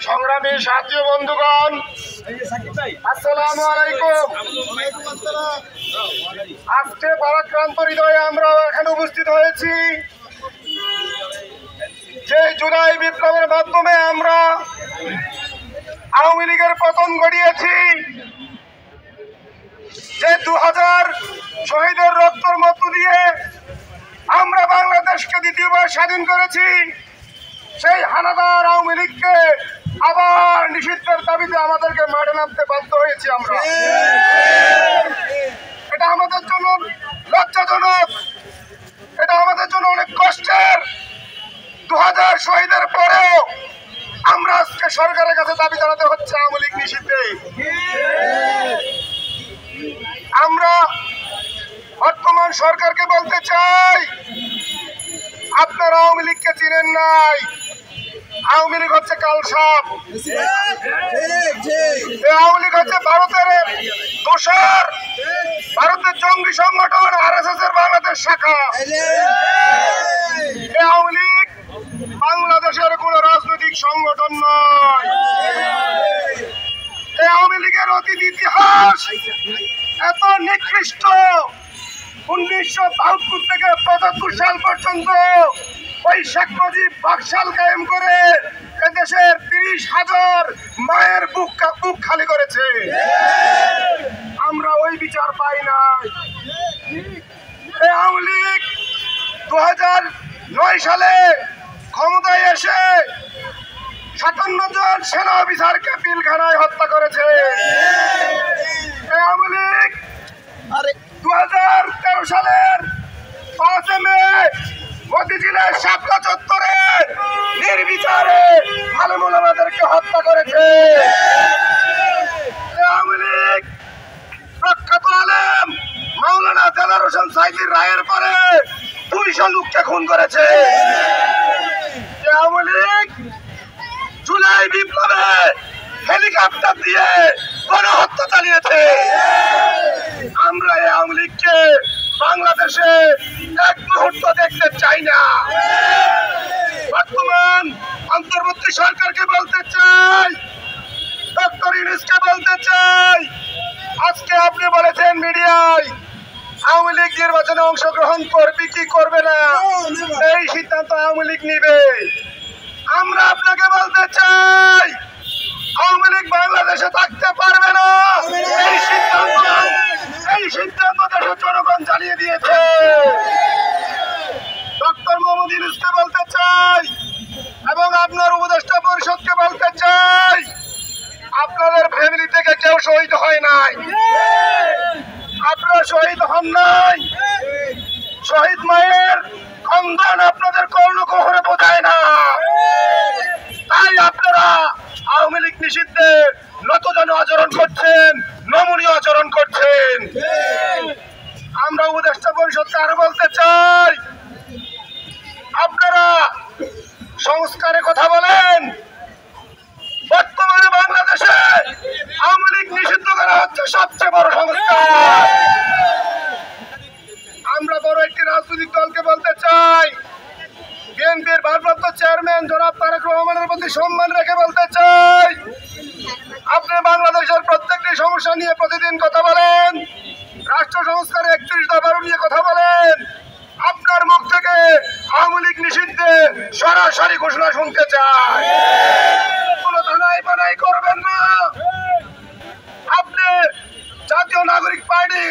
সংগ্রামী সাথী বন্ধুগণ, আসসালামু আলাইকুম। আজকে পরাক্রান্ত হৃদয়ে আমরা এখানে উপস্থিত হয়েছি যে জুলাই বিপ্লবের মাধ্যমে আমরা আওয়ামী লীগের পতন ঘটিয়েছি, যে 2000 শহীদের রক্তের মধ্য দিয়ে আমরা বাংলাদেশকে দ্বিতীয়বার স্বাধীন করেছি। সেই হানাদার আওয়ামী লীগকে আবার নিষিদ্ধের দাবিতে আমাদেরকে মাঠে নামতে বাধ্য হয়েছি আমরা। এটা আমাদের জন্য লজ্জাজনক, এটা আমাদের জন্য অনেক কষ্টের। 2000 শহীদের পরেও আমরা আজকে সরকারের কাছে দাবি জানাতে হচ্ছে আওয়ামী লীগ নিষিদ্ধে। আমরা বর্তমান সরকারকে বলতে চাই, আপনারা আওয়ামী লীগকে চিনেন নাই। আওয়ামী লীগ হচ্ছে কালসাপ, আওয়ামী লীগ হচ্ছে ভারতের দোসর, ভারতের জঙ্গি সংগঠন RSS এর বাংলাদেশ শাখা। আওয়ামী লীগ বাংলাদেশের কোন রাজনৈতিক সংগঠন নয়। আওয়ামী লীগের অতীত ইতিহাস এত নিকৃষ্ট। 1972 থেকে 75 সাল পর্যন্ত ওই শেখ মুজিব বাকশাল কায়েম করে এদেশের 30,000 মায়ের বুক খালি করেছে। আমরা ওই বিচার পাই নাই। আওয়ামী লীগ 2009 সালে ক্ষমতায় এসে 57 জন সেনা অফিসারকে পিলখানায় হত্যা করেছে। আওয়ামী লীগ 2013 সালের 5 মে মতিঝিলের শাপলা চত্বরে নির্বিচারে আলেম ওলামাদেরকে হত্যা করেছে। আওয়ামী লীগ প্রখ্যাত আলেম মাওলানা দেলার হোসেন সাইদির রায়ের পরে 200 লোককে খুন করেছে। আওয়ামী লীগ জুলাই বিপ্লবে হেলিকপ্টার দিয়ে গণহত্যা চালিয়েছে। আমরা এই আওয়ামী লীগকে বাংলাদেশে এক মুহূর্ত দেখতে চাই না। বর্তমান অন্তর্বর্তী সরকারকে বলতে চাই, ডক্টর ইউনূসকে বলতে চাই, আজকে আপনি বলেছেন মিডিয়ায় আওয়ামী লীগ নির্বাচনে অংশগ্রহণ করবে কি করবে না, এই সিদ্ধান্ত আওয়ামী লীগ নিবে। আমরা আপনাকে বলতে চাই আওয়ামী লীগ বাংলাদেশে থাকতে পারবে না। এই সিদ্ধান্ত দেশের জনগণ জানিয়ে দিয়েছে। ডক্টর মোহাম্মদ ইউনূসকে বলতে চাই এবং আপনার উপদেষ্টা পরিষদকে বলতে চাই, আপনাদের ফ্যামিলি থেকে কেউ শহীদ হয় নাই, আপনারা শহীদ হন নাই। শহীদ মায়ের কন্দন আপনাদের কর্ণকুহরে বোঝায় না। তাই আপনারা আওয়ামী লীগ নিষিদ্ধে নতজন আচরণ করছেন, নমনীয় আচরণ করছেন। আমরা উপদেষ্টা পরিষদকে আরো বলতে চাই, আপনারা সংস্কারের কথা বলেন, বর্তমানে বাংলাদেশে আওয়ামী লীগ নিষিদ্ধ করা হচ্ছে সবচেয়ে বড় সংস্কার। আমরা বড় একটি রাজনৈতিক দলকে বলতে চাই, বিএনপির ভারপ্রাপ্ত চেয়ারম্যান জনাব তারেক রহমানের প্রতি সম্মান রেখে বলতে চাই, আপনি বাংলাদেশের প্রত্যেকটি সমস্যা নিয়ে প্রতিদিন কথা বলেন, রাষ্ট্র সংস্কারে 31 দফা নিয়ে কথা বলেন। আপনার মুখ থেকে আওয়ামী লীগ নিষিদ্ধে সরাসরি ঘোষণা শুনতে চাই। কোনো ধানাই বানাই করবেন না। আপনি জাতীয় নাগরিক পার্টি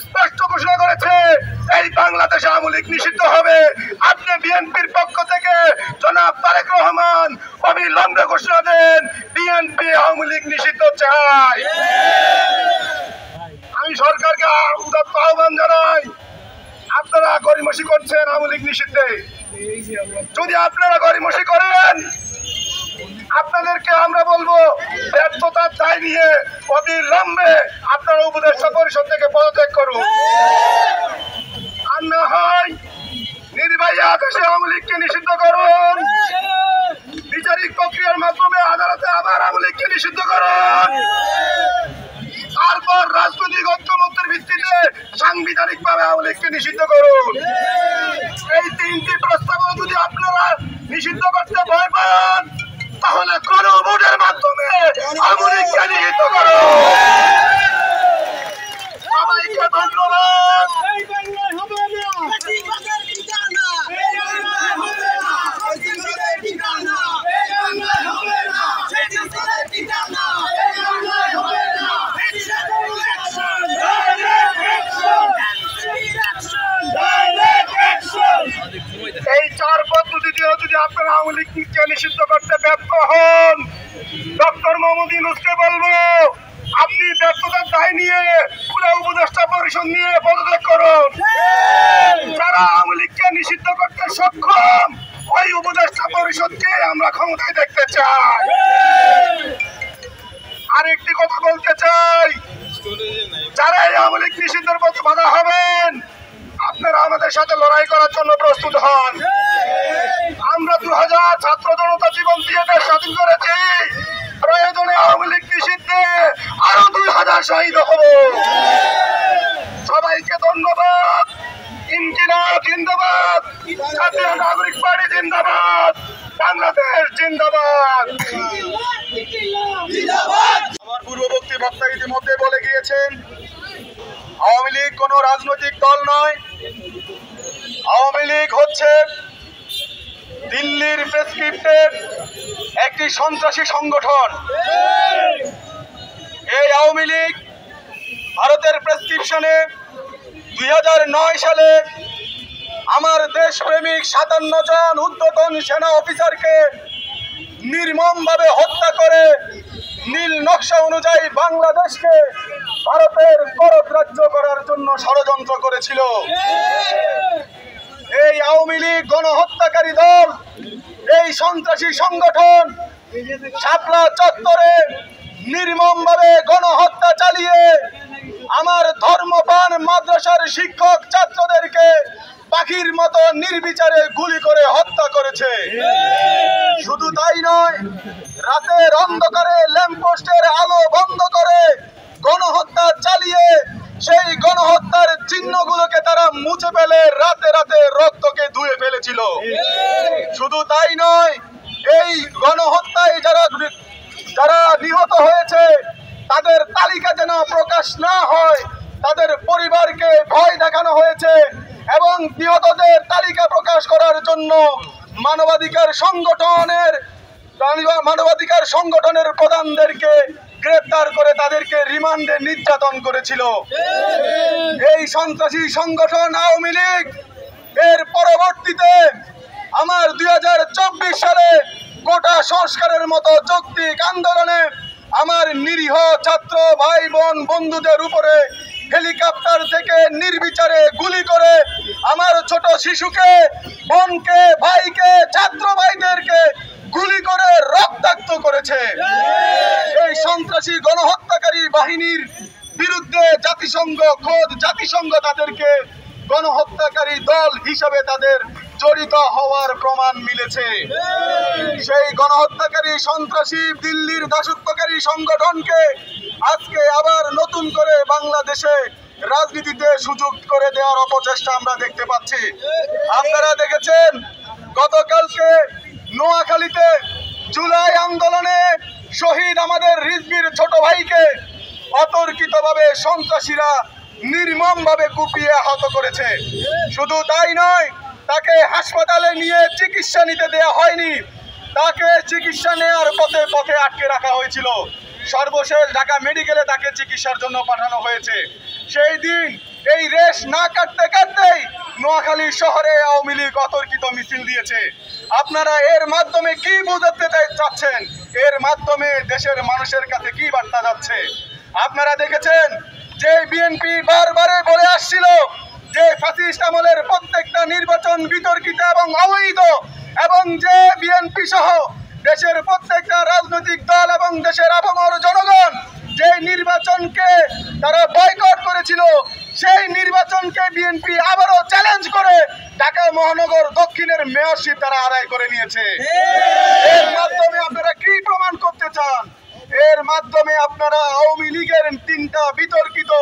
স্পষ্ট ঘোষণা করেছে এই বাংলাদেশে আওয়ামী লীগ নিষিদ্ধ হবে। আপনি বিএনপির পক্ষ থেকে জনাব তারেক রহমান অবিলম্বে ঘোষণা দেন, বিএনপি আওয়ামী লীগ নিষিদ্ধ চায়। আমি সরকারকে উদাত্ত আহ্বান জানাই, আপনারা গড়িমসি করছেন আওয়ামী লীগ নিষিদ্ধে। যদি আপনারা গড়িমসি করেন, আপনাদেরকে আমরা বলবো ব্যর্থতার দায় নিয়ে অবিলম্বে আপনারা উপদেষ্টা পরিষদ থেকে পদত্যাগ করুন। আর না হয় নির্বাহী আদেশে আওয়ামী লীগকে নিষিদ্ধ করুন, বিচারিক প্রক্রিয়ার মাধ্যমে আদালতে আবার আওয়ামী লীগকে নিষিদ্ধ করুন, তারপর রাজনৈতিক ঐক্যমত্যের ভিত্তিতে সাংবিধানিকভাবে আওয়ামী লীগকে নিষিদ্ধ করুন। এই 3টি প্রস্তাব যদি আপনারা নিষিদ্ধ করতে ভয় পান, তাহলে গণভোটের মাধ্যমে আওয়ামী লীগকে নিষিদ্ধ করো। সবাইকে ধন্যবাদ। এই 4 পদ্ধতি দিয়ে যদি আপনারা আওয়ামী লীগকে নিষিদ্ধ করতে ব্যর্থ হন, ডক্টর মোহাম্মদ ইউনূসকে বলবো আপনি ব্যর্থতার দায় নিয়ে পুরো উপদেষ্টা পরিষদ নিয়ে পদত্যাগ করুন। যারা আওয়ামী লীগকে নিষিদ্ধ করতে সক্ষম ওই উপদেষ্টা পরিষদকে আমরা ক্ষমতায় দেখতে চাই। আরেকটি কথা বলতে চাই, যারা এই আওয়ামী লীগ নিষিদ্ধের পথে বাধা হবেন, আপনারা আমাদের সাথে লড়াই করার জন্য প্রস্তুত হন। আমরা 2000 ছাত্র জনতা জীবন দিয়ে দেশ স্বাধীন করেছি, প্রয়োজনে আওয়ামী লীগ নিষিদ্ধে আরো 2000 শহীদ হব। সবাইকে ধন্যবাদ। ইনকিলাব জিন্দাবাদ, জাতীয় নাগরিক পার্টি জিন্দাবাদ, বাংলাদেশ জিন্দাবাদ। আমার পূর্ববর্তী বক্তা ইতিমধ্যে বলে গিয়েছেন, আওয়ামী লীগ কোনো রাজনৈতিক দল নয়। আওয়ামী লীগ হচ্ছে দিল্লির প্রেসক্রিপ্টের একটি সন্ত্রাসী সংগঠন। এই আওয়ামী লীগ ভারতের প্রেসক্রিপশনে 2009 সালে আমার দেশপ্রেমিক 57 জন ঊর্ধ্বতন সেনা অফিসারকে নির্মমভাবে হত্যা করে নীল নকশা অনুযায়ী বাংলাদেশকে ভারতের কররাজ্য করার জন্য ষড়যন্ত্র করেছিল। এই আওয়ামী লীগ গণহত্যাকারী দল, এই সন্ত্রাসী সংগঠন শাপলা চত্বরে নির্মমভাবে গণহত্যা চালিয়ে আমার ধর্মপ্রাণ মাদ্রাসার শিক্ষক ছাত্রদেরকে পাখির মতো নির্বিচারে গুলি করে হত্যা করেছে। শুধু তাই নয়, রাতের অন্ধকারে ল্যাম্পপোস্টের আলো বন্ধ করে গণহত্যা চালিয়ে সেই গণহত্যার চিহ্নগুলোকে তারা মুছে ফেলে রাতে রাতে রক্তকে ধুয়ে ফেলেছিল। শুধু তাই নয়, এই গণহত্যায় যারা নিহত হয়েছে তাদের তালিকা যেন প্রকাশ না হয়, তাদের পরিবারকে ভয় দেখানো হয়েছে এবং নিহতদের তালিকা প্রকাশ করার জন্য মানবাধিকার সংগঠনের প্রধানদেরকে গ্রেফতার করে তাদেরকে রিমান্ডে নির্যাতন করেছিল। এই সন্ত্রাসী সংগঠন আওয়ামী লীগ এর পরবর্তীতে আমার 2024 সালে কোটা সংস্কারের মতো যৌক্তিক আন্দোলনে আমার নিরীহ ছাত্র ভাই বোন বন্ধুদের উপরে হেলিকপ্টার থেকে নির্বিচারে গুলি করে আমার ছোট শিশুকে, বোনকে, ভাইকে, ছাত্র ভাইদেরকে গুলি করে রক্তাক্ত করেছে। এই সন্ত্রাসী গণহত্যাকারী বাহিনীর বিরুদ্ধে জাতিসংঘ তাদেরকে গণহত্যাকারী দল হিসাবে তাদের জড়িত হওয়ার প্রমাণ মিলেছে। সেই গণহত্যাকারী সন্ত্রাসী দিল্লির দাসত্বকারী সংগঠনকে আজকে আবার নতুন করে বাংলাদেশে রাজনীতিতে সুযোগ করে দেওয়ার অপচেষ্টা আমরা দেখতে পাচ্ছি। আপনারা দেখেছেন গতকালকে নোয়াখালীতে জুলাই আন্দোলনে শহীদ আমাদের রিজভির ছোট ভাইকে অতর্কিতভাবে সন্ত্রাসীরা নির্মমভাবে কুপিয়ে আহত করেছে। শুধু তাই নয়, তাকে হাসপাতালে নিয়ে চিকিৎসা নিতে দেওয়া হয়নি, তাকে চিকিৎসা নেওয়ার পথে আটকে রাখা হয়েছিল। সর্বশেষ ঢাকা মেডিকেলে তাকে চিকিৎসার জন্য পাঠানো হয়েছে। সেই দিন এই রেশ না কাটতেই নোয়াখালী শহরে আওয়ামী লীগ অতর্কিত মিছিল দিয়েছে। আপনারা এর মাধ্যমে কি বোঝাতে চাচ্ছেন? এর মাধ্যমে দেশের মানুষের কাছে কি বার্তা যাচ্ছে? আপনারা দেখেছেন যে বিএনপি বারবারে বলে আসছিল যে ফ্যাসিস্ট আমলের প্রত্যেকটা নির্বাচন বিতর্কিত এবং অবৈধ, এবং যে বিএনপি সহ দেশের প্রত্যেকটা রাজনৈতিক দল এবং দেশের আপামর জনগণ যে নির্বাচনকে তারা বয়কট করেছিল, সেই নির্বাচনকে বিএনপি আবারও চ্যালেঞ্জ করে ঢাকা মহানগর দক্ষিণের মেয়রশিপ তারা আদায় করে নিয়েছে। এর মাধ্যমে আপনারা কি প্রমাণ করতে চান? এর মাধ্যমে আপনারা আওয়ামী লীগের 3টা বিতর্কিত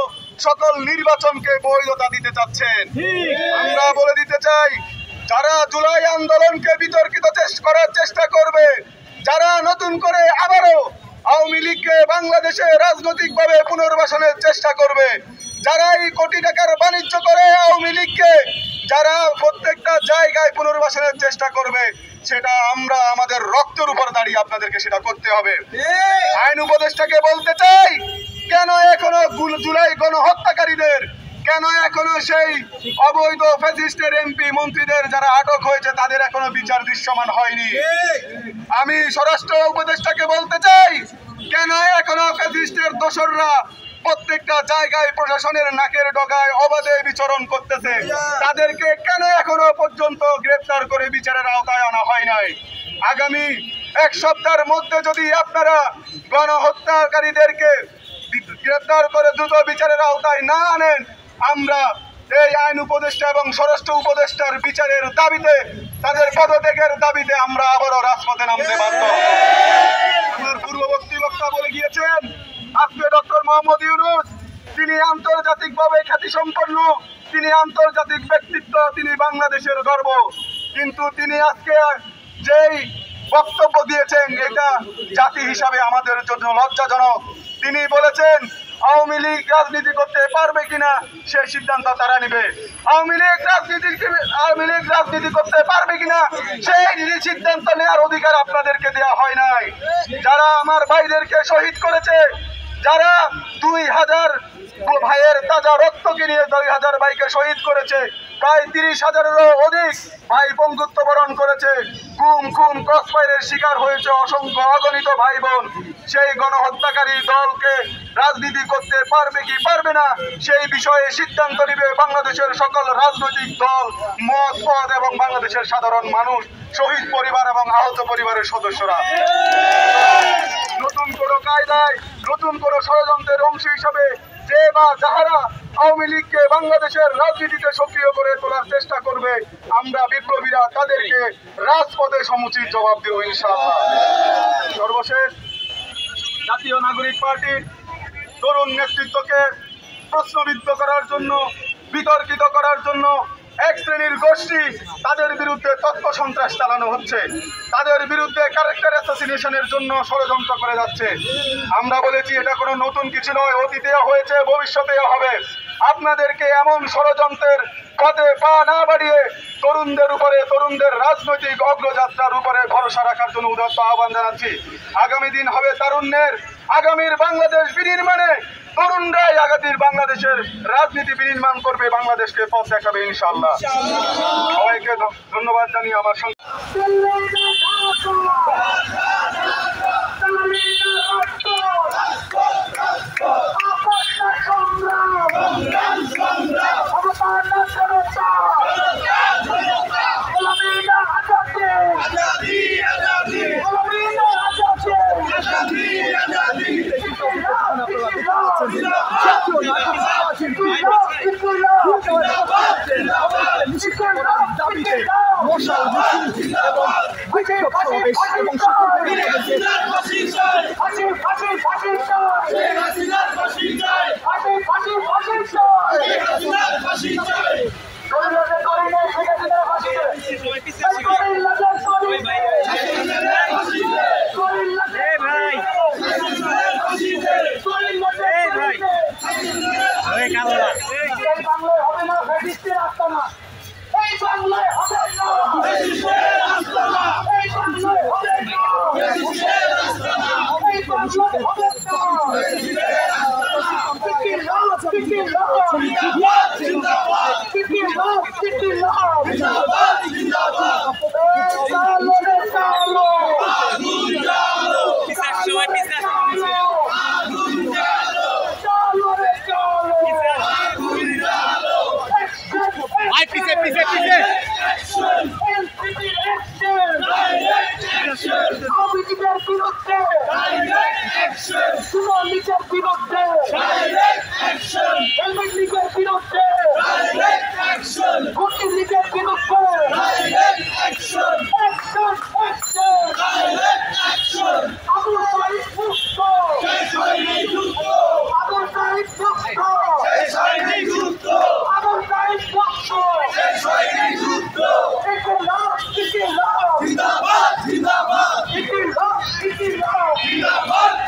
সকল নির্বাচনকে বৈধতা দিতে চাচ্ছেন। আমরা বলে দিতে চাই, যারা জুলাই আন্দোলনকে বিতর্কিত করার চেষ্টা করবে, যারা নতুন করে আবারও আওয়ামী লীগকে বাংলাদেশে রাজনৈতিকভাবে পুনর্বাসনের চেষ্টা করবে, যারা এই কোটি টাকার বাণিজ্য করে আওয়ামী লীগকে যারা প্রত্যেকটা জায়গায় পুনর্বাসনের চেষ্টা করবে, সেটা আমরা আমাদের রক্তের উপর দাঁড়িয়ে আপনাদেরকে সেটা করতে হবে। আইন উপদেষ্টাকে বলতে চাই, কেন এখনো জুলাই গণহত্যাকারীদের, কেন এখনো সেই অবৈধ ফ্যাসিস্টের এমপি মন্ত্রীদের যারা আটক হয়েছে তাদের এখনো বিচার দৃশ্যমান হয়নি? আমি স্বরাষ্ট্র উপদেষ্টাকে বলতে চাই, কেন এখনো ফ্যাসিস্টের দোসররা প্রত্যেকটা জায়গায় প্রশাসনের নাকের ডগায় অবাধে বিচরণ করতেছে, তাদেরকে কেন এখনো পর্যন্ত গ্রেফতার করে বিচারের আওতায় আনা হয় নাই? আগামী এক সপ্তাহের মধ্যে যদি আপনারা গণহত্যাকারীদেরকে গ্রেফতার করে দ্রুত বিচারের আওতায় না আনেন, আমরা এই আইন উপদেষ্টা এবং স্বরাষ্ট্র উপদেষ্টার বিচারের দাবিতে, তাদের পদত্যাগের দাবিতে আমরা আবারও রাজপথে নামতে বাধ্য। আমার পূর্ববর্তী বক্তা বলে গিয়েছেন, আজকে ডক্টর মোহাম্মদ ইউনূস, তিনি আন্তর্জাতিকভাবে খ্যাতিসম্পন্ন, তিনি আন্তর্জাতিক ব্যক্তিত্ব, তিনি বাংলাদেশের গর্ব, কিন্তু তিনি আজকে যেই বক্তব্য দিয়েছেন এটা জাতি হিসাবে আমাদের জন্য লজ্জাজনক। তিনি বলেছেন আওয়ামী লীগ রাজনীতি করতে পারবে কিনা সেই সিদ্ধান্ত তারা নিবে, আওয়ামী লীগ রাজনীতি করতে পারবে কিনা সেই সিদ্ধান্ত নেওয়ার অধিকার আপনাদেরকে দেওয়া হয় নাই। যারা আমার ভাইদেরকে শহীদ করেছে, যারা 2000 ভাইয়ের তাজা রক্তকে নিয়ে 2000 ভাইকে শহীদ করেছে, প্রায় 30,000-এরও অধিক ভাই পঙ্গুত্ব বরণ করেছে, গুম খুন ক্রসফায়ারের শিকার হয়েছে অসংখ্য অগণিত ভাই বোন, সেই গণহত্যাকারী দলকে রাজনীতি করতে পারবে কি পারবে না সেই বিষয়ে সিদ্ধান্ত নিবে বাংলাদেশের সকল রাজনৈতিক দল, মত পদ এবং বাংলাদেশের সাধারণ মানুষ, শহীদ পরিবার এবং আহত পরিবারের সদস্যরা। নতুন কোনো কায়দায়, নতুন কোনো ষড়যন্ত্রের অংশ হিসাবে যে বা যাহারা আওয়ামী লীগকে বাংলাদেশের রাজনীতিতে সক্রিয় করে তোলার চেষ্টা করবে, আমরা বিপ্লবীরা তাদেরকে রাজপথে সমুচিত জবাব দেব ইনশাআল্লাহ। সর্বশেষ, জাতীয় নাগরিক পার্টির তরুণ নেতৃত্বকে প্রশ্নবিদ্ধ করার জন্য, বিতর্কিত করার জন্য এক শ্রেণীর গোষ্ঠী, তাদের বিরুদ্ধে তথ্য সন্ত্রাস চালানো হচ্ছে, তাদের বিরুদ্ধে ক্যারেক্টার অ্যাসাসিনেশনের জন্য ষড়যন্ত্র করে যাচ্ছে। আমরা বলেছি এটা কোনো নতুন কিছু নয়, অতীতেও হয়েছে, ভবিষ্যতেও হবে। আপনাদেরকে এমন ষড়যন্ত্রের পথে পা না বাড়িয়ে তরুণদের উপরে, তরুণদের রাজনৈতিক অগ্রযাত্রার উপরে ভরসা রাখার জন্য উদাত্ত আহ্বান জানাচ্ছি। আগামী দিন হবে তারুণ্যের, আগামীর বাংলাদেশ বিনির্মাণে তরুণরাই আগামীর বাংলাদেশের রাজনীতি বিনির্মাণ করবে, বাংলাদেশকে পথ দেখাবে ইনশাআল্লাহ। সবাইকে ধন্যবাদ জানিয়ে আমার সঙ্গে জিন্দাবাদ